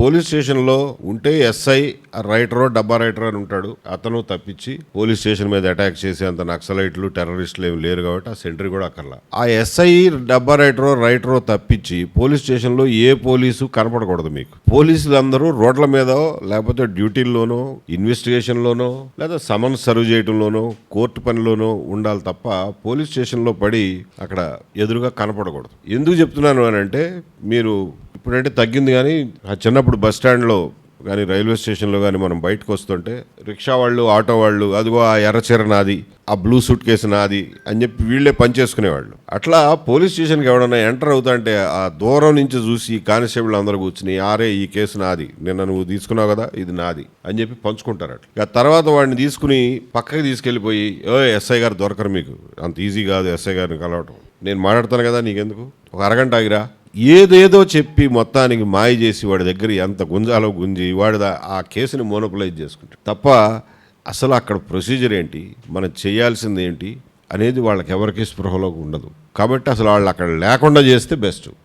Police స్టేషన్లో ఉంటే SI రైటరో డబ్బా రైటర్ అని ఉంటాడు, అతను తప్పించి పోలీస్ స్టేషన్ మీద అటాక్ చేసే అంత నక్సలైట్లు టెర్రరిస్టులు ఏమి లేరు కాబట్టి ఆ సెంట్రీ కూడా అక్కర్లా. ఆ ఎస్ఐ డబ్బా రైటరో తప్పించి పోలీస్ స్టేషన్లో ఏ పోలీసు కనపడకూడదు మీకు. పోలీసులందరూ రోడ్ల మీద లేకపోతే డ్యూటీల్లోనో ఇన్వెస్టిగేషన్లోనో లేదా సమన్స్ సర్వ్ చేయడంలోనో కోర్టు పనిలోనో ఉండాలి తప్ప పోలీస్ స్టేషన్లో పడి అక్కడ ఎదురుగా కనపడకూడదు. ఎందుకు చెప్తున్నాను అని అంటే, మీరు ఇప్పుడంటే తగ్గింది కానీ ఆ చిన్నప్పుడు బస్ స్టాండ్లో కానీ రైల్వే స్టేషన్లో కానీ మనం బయటకు వస్తుంటే రిక్షా వాళ్ళు ఆటో వాళ్ళు అదిగో ఆ ఎర్రచీర నాది, ఆ బ్లూ సూట్ కేసు నాది అని చెప్పి వీళ్ళే పనిచేసుకునేవాళ్ళు. అట్లా పోలీస్ స్టేషన్కి ఎవడన్నా ఎంటర్ అవుతా అంటే ఆ దూరం నుంచి చూసి కానిస్టేబుల్ అందరూ కూర్చుని ఆరే ఈ కేసు నాది, నిన్న నువ్వు తీసుకున్నావు కదా ఇది నాది అని చెప్పి పంచుకుంటారు. అట్లా తర్వాత వాడిని తీసుకుని పక్కకి తీసుకెళ్ళిపోయి ఎస్ఐ గారు దొరకరు మీకు, అంత ఈజీ కాదు ఎస్ఐ గారిని కలవటం, నేను మాట్లాడతాను కదా నీకెందుకు, ఒక అరగంట ఆగిరా, ఏదేదో చెప్పి మొత్తానికి మాయ చేసి వాడి దగ్గర ఎంత గుంజాలో గుంజి వాడి ఆ కేసుని మోనోపలైజ్ చేసుకుంటాడు తప్ప అసలు అక్కడ ప్రొసీజర్ ఏంటి, మనం చేయాల్సింది ఏంటి అనేది వాళ్ళకి ఎవరికి స్పృహలోకి ఉండదు. కాబట్టి అసలు వాళ్ళు అక్కడ లేకుండా చేస్తే బెస్ట్.